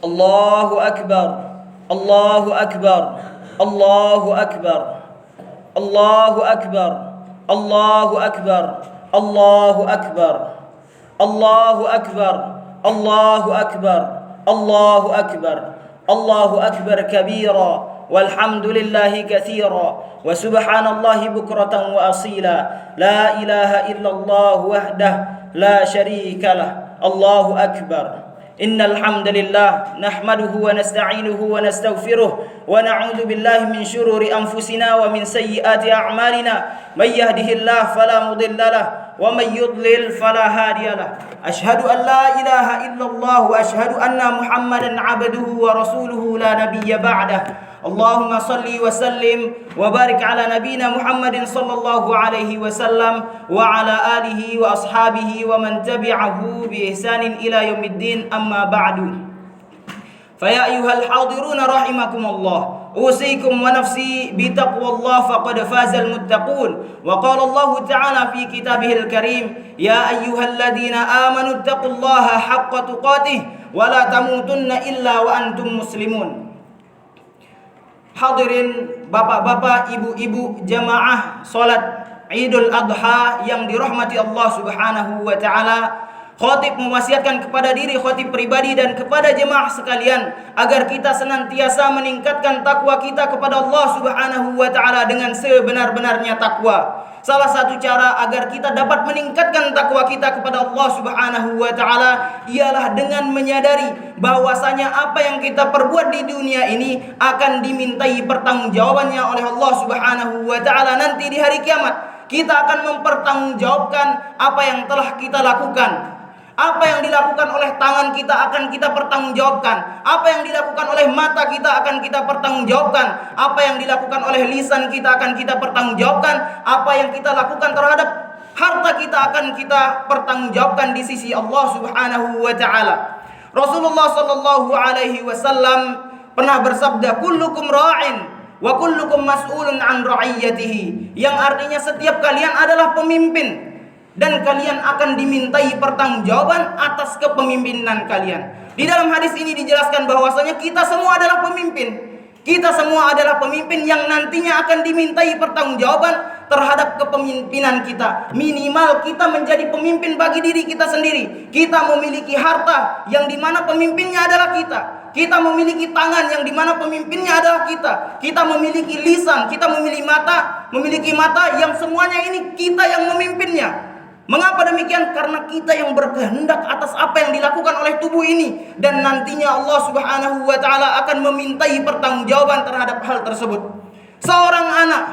Allahu Akbar, Allahu Akbar, Allahu Akbar, Allahu Akbar, Allahu Akbar, Allahu Akbar, Allahu Akbar, Allahu Akbar, Allahu Akbar, Allahu Akbar kabira, walhamdulillahi katsira, wa subhanallahi bukratan wa asila, la ilaha illallah wahdah la syarika lah, Allahu Akbar. Innal hamdalillah nahmaduhu wa nasta'inuhu wa nastaghfiruh wa na'udzu billahi min syururi anfusina wa min sayyiati a'malina may yahdihillahu fala mudilla lahu wa may yudlil fala hadiya lahu. Asyhadu an la ilaha illallah wa asyhadu anna Muhammadan 'abduhu wa rasuluhu la nabiyya ba'dah. Allahumma salli wa sallim wa barik ala nabina Muhammadin sallallahu alaihi wasallam wa ala alihi wa ashabihi wa man tabi'ahu bi ihsanin ila yaumiddin, amma ba'du. Fa ya ayyuhal hadiruna rahimakumullah, usikum wa nafsi bi taqwallah faqad fazal muttaqun. Wa qala Allah ta'ala fi kitabihil karim, ya ayyuhalladzina amanu taqullaha haqqa tuqatih wa la tamutunna illa wa antum muslimun. Hadirin bapak-bapak, ibu-ibu jamaah salat Idul Adha yang dirahmati Allah Subhanahu wa taala, khatib mewasiatkan kepada diri khatib pribadi dan kepada jemaah sekalian agar kita senantiasa meningkatkan takwa kita kepada Allah Subhanahu wa taala dengan sebenar-benarnya takwa. Salah satu cara agar kita dapat meningkatkan takwa kita kepada Allah Subhanahu wa taala ialah dengan menyadari bahwasanya apa yang kita perbuat di dunia ini akan dimintai pertanggungjawabannya oleh Allah Subhanahu wa taala nanti di hari kiamat. Kita akan mempertanggungjawabkan apa yang telah kita lakukan. Apa yang dilakukan oleh tangan kita akan kita pertanggungjawabkan. Apa yang dilakukan oleh mata kita akan kita pertanggungjawabkan. Apa yang dilakukan oleh lisan kita akan kita pertanggungjawabkan. Apa yang kita lakukan terhadap harta kita akan kita pertanggungjawabkan di sisi Allah Subhanahu wa taala. Rasulullah sallallahu alaihi wasallam pernah bersabda, kullukum ra'in wa kullukum mas'ulun an ra'iyyatihi, yang artinya setiap kalian adalah pemimpin dan kalian akan dimintai pertanggungjawaban atas kepemimpinan kalian. Di dalam hadis ini dijelaskan bahwasanya kita semua adalah pemimpin. Kita semua adalah pemimpin yang nantinya akan dimintai pertanggungjawaban terhadap kepemimpinan kita. Minimal kita menjadi pemimpin bagi diri kita sendiri. Kita memiliki harta yang dimana pemimpinnya adalah kita. Kita memiliki tangan yang dimana pemimpinnya adalah kita. Kita memiliki lisan, kita memiliki mata yang semuanya ini kita yang memimpinnya. Mengapa demikian? Karena kita yang berkehendak atas apa yang dilakukan oleh tubuh ini, dan nantinya Allah Subhanahu wa taala akan memintai pertanggungjawaban terhadap hal tersebut. Seorang anak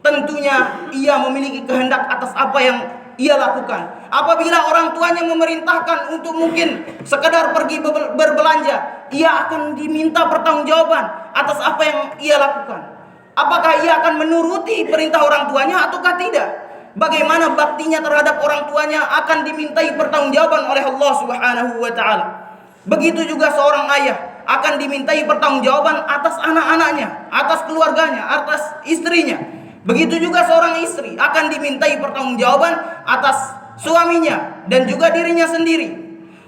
tentunya ia memiliki kehendak atas apa yang ia lakukan. Apabila orang tuanya memerintahkan untuk mungkin sekadar pergi berbelanja, ia akan diminta pertanggungjawaban atas apa yang ia lakukan. Apakah ia akan menuruti perintah orang tuanya ataukah tidak? Bagaimana baktinya terhadap orang tuanya akan dimintai pertanggungjawaban oleh Allah Subhanahu wa taala. Begitu juga seorang ayah akan dimintai pertanggungjawaban atas anak-anaknya, atas keluarganya, atas istrinya. Begitu juga seorang istri akan dimintai pertanggungjawaban atas suaminya dan juga dirinya sendiri.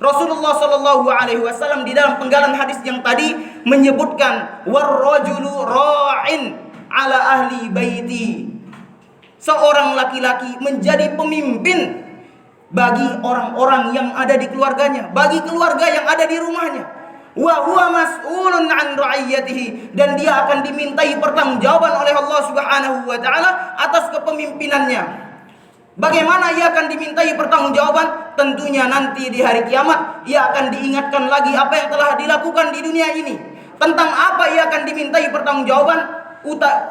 Rasulullah sallallahu alaihi wasallam di dalam penggalan hadis yang tadi menyebutkan warrajulu ra'in ala ahli baiti. Seorang laki-laki menjadi pemimpin bagi orang-orang yang ada di keluarganya, bagi keluarga yang ada di rumahnya. Wa huwa mas'ulun 'an ra'iyyatihi, dan dia akan dimintai pertanggungjawaban oleh Allah Subhanahu wa taala atas kepemimpinannya. Bagaimana ia akan dimintai pertanggungjawaban? Tentunya nanti di hari kiamat ia akan diingatkan lagi apa yang telah dilakukan di dunia ini. Tentang apa ia akan dimintai pertanggungjawaban?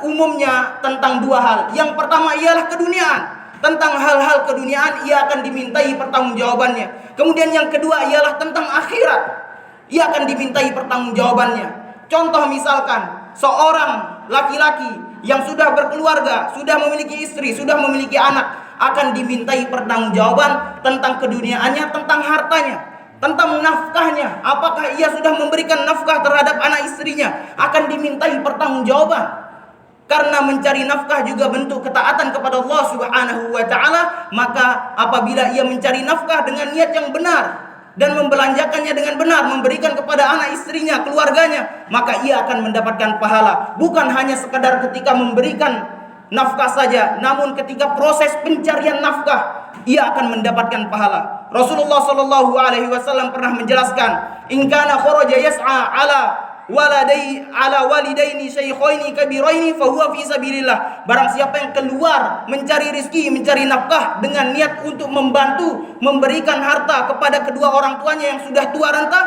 Umumnya tentang dua hal. Yang pertama ialah keduniaan. Tentang hal-hal keduniaan ia akan dimintai pertanggungjawabannya. Kemudian yang kedua ialah tentang akhirat. Ia akan dimintai pertanggungjawabannya. Contoh misalkan seorang laki-laki yang sudah berkeluarga, sudah memiliki istri, sudah memiliki anak, akan dimintai pertanggungjawaban tentang keduniaannya, tentang hartanya, tentang nafkahnya. Apakah ia sudah memberikan nafkah terhadap anak istrinya, akan dimintai pertanggungjawaban. Karena mencari nafkah juga bentuk ketaatan kepada Allah Subhanahu wa taala, maka apabila ia mencari nafkah dengan niat yang benar, dan membelanjakannya dengan benar, memberikan kepada anak istrinya, keluarganya, maka ia akan mendapatkan pahala. Bukan hanya sekadar ketika memberikan nafkah saja, namun ketika proses pencarian nafkah ia akan mendapatkan pahala. Rasulullah sallallahu alaihi wasallam pernah menjelaskan, "In kana kharaja yas'a ala walidaini syaikhaini kabiraini fahuwa fi sabilillah." Barang siapa yang keluar mencari rezeki, mencari nafkah dengan niat untuk membantu, memberikan harta kepada kedua orang tuanya yang sudah tua renta,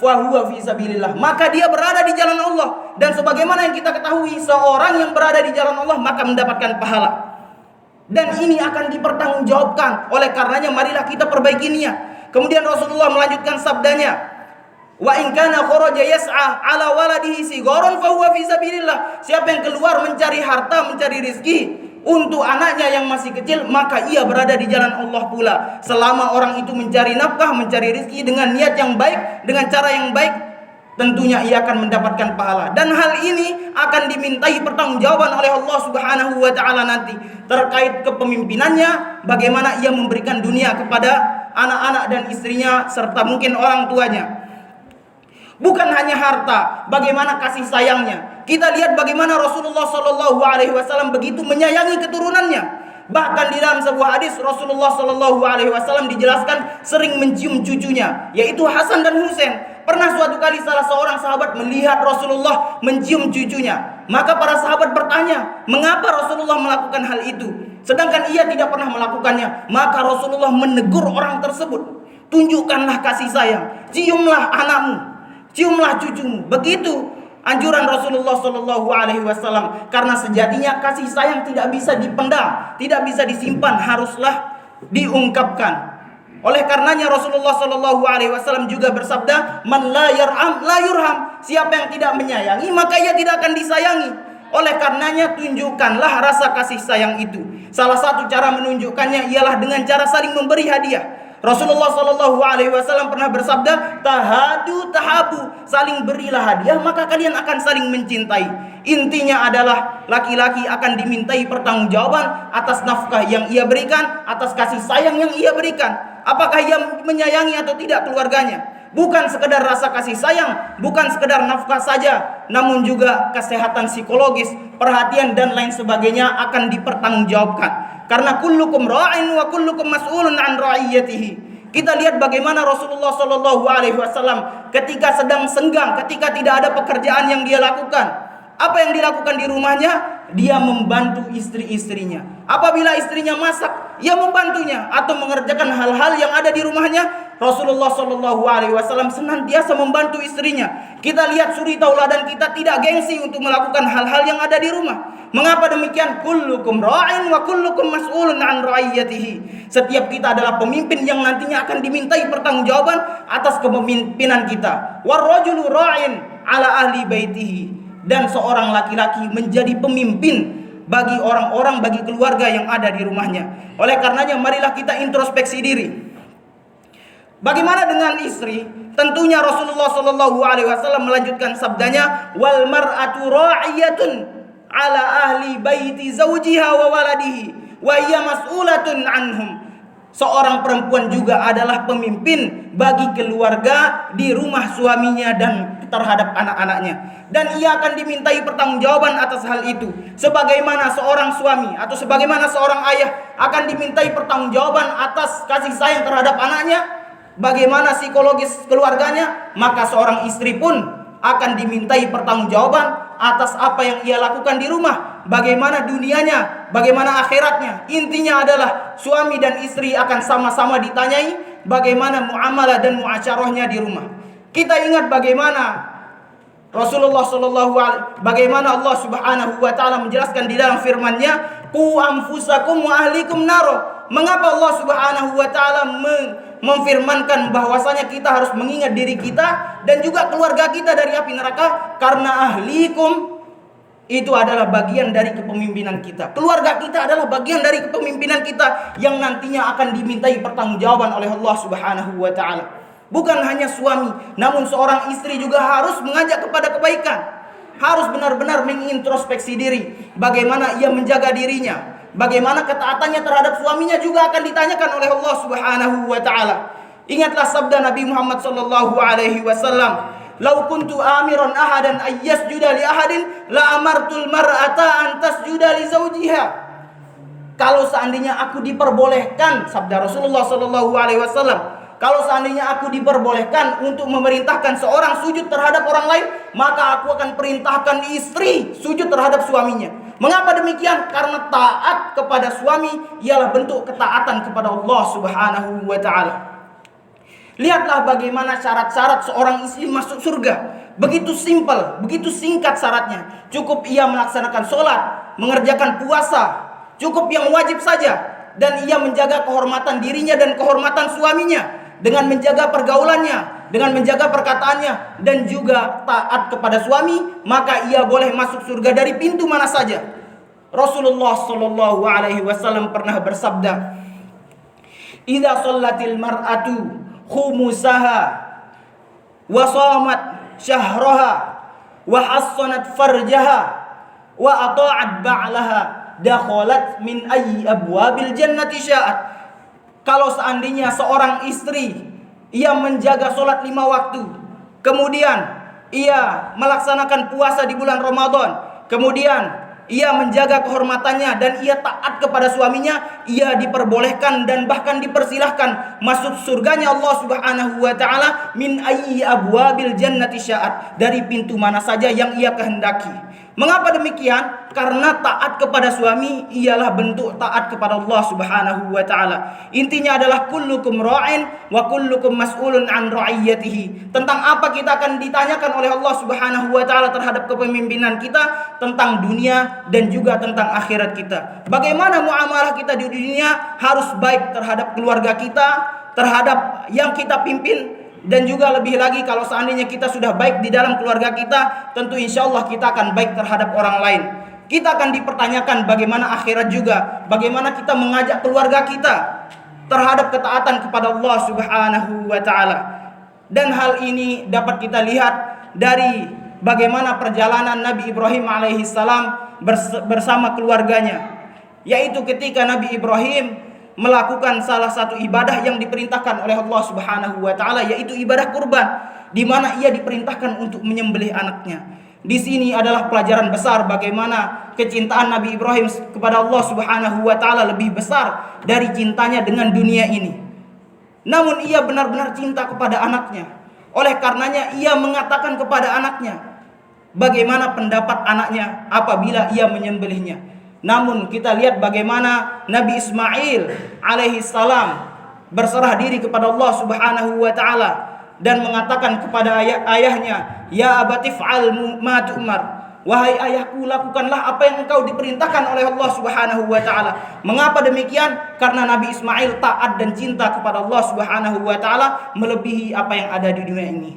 fahuwa fi sabilillah, maka dia berada di jalan Allah. Dan sebagaimana yang kita ketahui, seorang yang berada di jalan Allah maka mendapatkan pahala. Dan ini akan dipertanggungjawabkan. Oleh karenanya marilah kita perbaiki niat. Kemudian Rasulullah melanjutkan sabdanya, "Wa in kana kharaja yas'a ala waladihi sigharan fa huwa fi sabilillah." Siapa yang keluar mencari harta, mencari rezeki untuk anaknya yang masih kecil, maka ia berada di jalan Allah pula. Selama orang itu mencari nafkah, mencari rezeki dengan niat yang baik, dengan cara yang baik, tentunya ia akan mendapatkan pahala. Dan hal ini akan dimintai pertanggungjawaban oleh Allah Subhanahu wa taala nanti terkait kepemimpinannya, bagaimana ia memberikan dunia kepada anak-anak dan istrinya serta mungkin orang tuanya. Bukan hanya harta, bagaimana kasih sayangnya. Kita lihat bagaimana Rasulullah sallallahu alaihi wasallam begitu menyayangi keturunannya. Bahkan di dalam sebuah hadis Rasulullah sallallahu alaihi wasallam dijelaskan sering mencium cucunya, yaitu Hasan dan Husain. Pernah suatu kali salah seorang sahabat melihat Rasulullah mencium cucunya. Maka para sahabat bertanya, mengapa Rasulullah melakukan hal itu, sedangkan ia tidak pernah melakukannya. Maka Rasulullah menegur orang tersebut, tunjukkanlah kasih sayang, ciumlah anakmu, ciumlah cucumu. Begitu anjuran Rasulullah Shallallahu Alaihi Wasallam. Karena sejatinya kasih sayang tidak bisa dipendam, tidak bisa disimpan, haruslah diungkapkan. Oleh karenanya Rasulullah Shallallahu Alaihi Wasallam juga bersabda, "Man la yarham la yurham." Siapa yang tidak menyayangi maka ia tidak akan disayangi. Oleh karenanya tunjukkanlah rasa kasih sayang itu. Salah satu cara menunjukkannya ialah dengan cara saling memberi hadiah. Rasulullah Shallallahu Alaihi Wasallam pernah bersabda, "Tahadu tahabu." Saling berilah hadiah maka kalian akan saling mencintai. Intinya adalah laki-laki akan dimintai pertanggungjawaban atas nafkah yang ia berikan, atas kasih sayang yang ia berikan. Apakah ia menyayangi atau tidak keluarganya? Bukan sekedar rasa kasih sayang, bukan sekedar nafkah saja, namun juga kesehatan psikologis, perhatian dan lain sebagainya akan dipertanggungjawabkan. Karena kullukum ra'in wa kullukum mas'ulun an ra'iyatihi. Kita lihat bagaimana Rasulullah Shallallahu Alaihi Wasallam ketika sedang senggang, ketika tidak ada pekerjaan yang dia lakukan. Apa yang dilakukan di rumahnya? Dia membantu istri-istrinya. Apabila istrinya masak, ia membantunya atau mengerjakan hal-hal yang ada di rumahnya. Rasulullah Shallallahu Alaihi Wasallam senantiasa membantu istrinya. Kita lihat suri tauladan kita tidak gengsi untuk melakukan hal-hal yang ada di rumah. Mengapa demikian? Kullukum ra'in wa kullukum mas'ulun an ra'iyatihi. Setiap kita adalah pemimpin yang nantinya akan dimintai pertanggungjawaban atas kepemimpinan kita. Warrajulu ra'in ala ahli baitihi. Dan seorang laki-laki menjadi pemimpin bagi orang-orang, bagi keluarga yang ada di rumahnya. Oleh karenanya marilah kita introspeksi diri. Bagaimana dengan istri? Tentunya Rasulullah Shallallahu Alaihi Wasallam melanjutkan sabdanya, "Wal mar'atu ra'iyatun ala ahli baiti zawjiha wa waladihi wa hiya mas'ulatun anhum." Seorang perempuan juga adalah pemimpin bagi keluarga di rumah suaminya dan terhadap anak-anaknya, dan ia akan dimintai pertanggungjawaban atas hal itu. Sebagaimana seorang suami atau sebagaimana seorang ayah akan dimintai pertanggungjawaban atas kasih sayang terhadap anaknya, bagaimana psikologis keluarganya, maka seorang istri pun akan dimintai pertanggungjawaban atas apa yang ia lakukan di rumah. Bagaimana dunianya, bagaimana akhiratnya. Intinya adalah suami dan istri akan sama-sama ditanyai bagaimana muamalah dan muasyarahnya di rumah. Kita ingat bagaimana Rasulullah Shallallahu Alaihi, bagaimana Allah Subhanahu Wa Taala menjelaskan di dalam firman-Nya, "Qu anfusakum wa ahlikum naro." Mengapa Allah Subhanahu Wa Taala memfirmankan bahwasanya kita harus mengingat diri kita dan juga keluarga kita dari api neraka? Karena ahlikum itu adalah bagian dari kepemimpinan kita. Keluarga kita adalah bagian dari kepemimpinan kita yang nantinya akan dimintai pertanggungjawaban oleh Allah Subhanahu Wa Taala. Bukan hanya suami, namun seorang istri juga harus mengajak kepada kebaikan. Harus benar-benar mengintrospeksi diri. Bagaimana ia menjaga dirinya. Bagaimana ketaatannya terhadap suaminya juga akan ditanyakan oleh Allah Subhanahu wa Ta'ala. Ingatlah sabda Nabi Muhammad sallallahu alaihi wasallam, "Lau kuntu amiran ahadan ay yasjuda li ahadin la amartul mar'ata an tasjuda li zawjiha." Kalau seandainya aku diperbolehkan, sabda Rasulullah sallallahu alaihi wasallam, kalau seandainya aku diperbolehkan untuk memerintahkan seorang sujud terhadap orang lain, maka aku akan perintahkan istri sujud terhadap suaminya. Mengapa demikian? Karena taat kepada suami ialah bentuk ketaatan kepada Allah Subhanahu wa taala. Lihatlah bagaimana syarat-syarat seorang istri masuk surga. Begitu simpel, begitu singkat syaratnya. Cukup ia melaksanakan sholat, mengerjakan puasa, cukup yang wajib saja, dan ia menjaga kehormatan dirinya dan kehormatan suaminya dengan menjaga pergaulannya, dengan menjaga perkataannya, dan juga taat kepada suami, maka ia boleh masuk surga dari pintu mana saja. Rasulullah sallallahu alaihi wasallam pernah bersabda, "Idza shallatil mar'atu khumusaha wa shamat syahraha wa hassanat farjaha wa ata'at ba'laha dakhalat min ayyi abwabil jannati sya'at." Kalau seandainya seorang istri ia menjaga sholat 5 waktu, kemudian ia melaksanakan puasa di bulan Ramadan, kemudian ia menjaga kehormatannya dan ia taat kepada suaminya, ia diperbolehkan dan bahkan dipersilahkan masuk surganya Allah Subhanahu wa taala min ayyi abwabil jannati sya'at, dari pintu mana saja yang ia kehendaki. Mengapa demikian? Karena taat kepada suami ialah bentuk taat kepada Allah Subhanahu wa taala. Intinya adalah kullukum ra'in wa kullukum mas'ulun an ra'iyatihi. Tentang apa kita akan ditanyakan oleh Allah Subhanahu wa taala terhadap kepemimpinan kita, tentang dunia dan juga tentang akhirat kita. Bagaimana muamalah kita di dunia harus baik terhadap keluarga kita, terhadap yang kita pimpin, dan juga lebih lagi kalau seandainya kita sudah baik di dalam keluarga kita, tentu insya Allah kita akan baik terhadap orang lain. Kita akan dipertanyakan bagaimana akhirat juga, bagaimana kita mengajak keluarga kita terhadap ketaatan kepada Allah Subhanahu wa taala. Dan hal ini dapat kita lihat dari bagaimana perjalanan Nabi Ibrahim alaihissalam bersama keluarganya, yaitu ketika Nabi Ibrahim melakukan salah satu ibadah yang diperintahkan oleh Allah Subhanahu wa taala, yaitu ibadah kurban, di mana ia diperintahkan untuk menyembelih anaknya. Di sini adalah pelajaran besar bagaimana kecintaan Nabi Ibrahim kepada Allah Subhanahu wa taala lebih besar dari cintanya dengan dunia ini. Namun ia benar-benar cinta kepada anaknya. Oleh karenanya ia mengatakan kepada anaknya bagaimana pendapat anaknya apabila ia menyembelihnya. Namun kita lihat bagaimana Nabi Ismail alaihi salam berserah diri kepada Allah Subhanahu wa taala dan mengatakan kepada ayahnya, "Ya abati fa'al ma tu'mar." Wahai ayahku, lakukanlah apa yang engkau diperintahkan oleh Allah Subhanahu wa taala. Mengapa demikian? Karena Nabi Ismail taat dan cinta kepada Allah Subhanahu wa taala melebihi apa yang ada di dunia ini.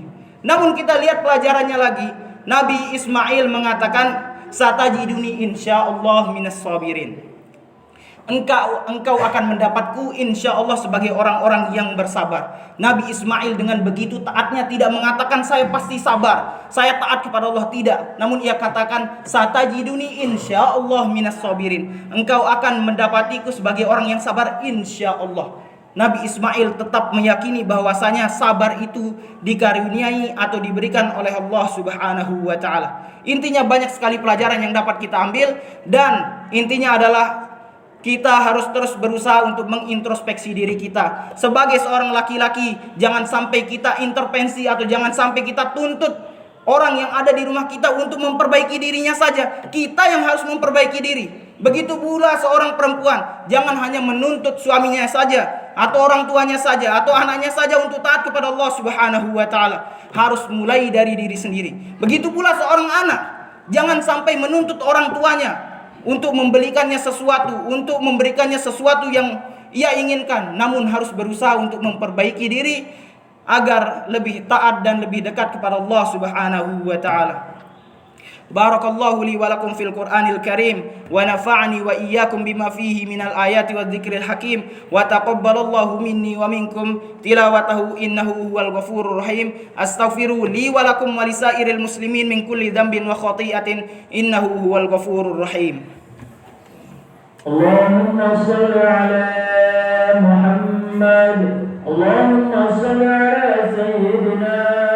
Namun kita lihat pelajarannya lagi. Nabi Ismail mengatakan, "Satajiduni insyaallah minas sabirin." Engkau akan mendapatku insyaallah sebagai orang-orang yang bersabar. Nabi Ismail dengan begitu taatnya tidak mengatakan saya pasti sabar, saya taat kepada Allah, tidak. Namun ia katakan satajiduni insyaallah minas sabirin. Engkau akan mendapatiku sebagai orang yang sabar insyaallah. Nabi Ismail tetap meyakini bahwasanya sabar itu dikaruniai atau diberikan oleh Allah Subhanahu wa taala. Intinya banyak sekali pelajaran yang dapat kita ambil, dan intinya adalah kita harus terus berusaha untuk mengintrospeksi diri kita. Sebagai seorang laki-laki, jangan sampai kita intervensi atau jangan sampai kita tuntut orang yang ada di rumah kita untuk memperbaiki dirinya saja. Kita yang harus memperbaiki diri. Begitu pula seorang perempuan, jangan hanya menuntut suaminya saja, atau orang tuanya saja, atau anaknya saja untuk taat kepada Allah Subhanahu wa taala. Harus mulai dari diri sendiri. Begitu pula seorang anak, jangan sampai menuntut orang tuanya untuk membelikannya sesuatu, untuk memberikannya sesuatu yang ia inginkan, namun harus berusaha untuk memperbaiki diri agar lebih taat dan lebih dekat kepada Allah Subhanahu wa taala. Barakallahu li wa lakum fil Qur'anil Karim wa nafa'ani wa iyyakum bima fihi minal ayati wadh-dhikril hakim wa taqabbalallahu minni wa minkum tilawatahu innahu huwal ghafurur rahim. Astaghfiru li wa lakum wa lisairil muslimin min kulli dhanbin wa khati'atin innahu huwal ghafurur rahim. Allahumma shalli ala Muhammad اللهم صل على سيدنا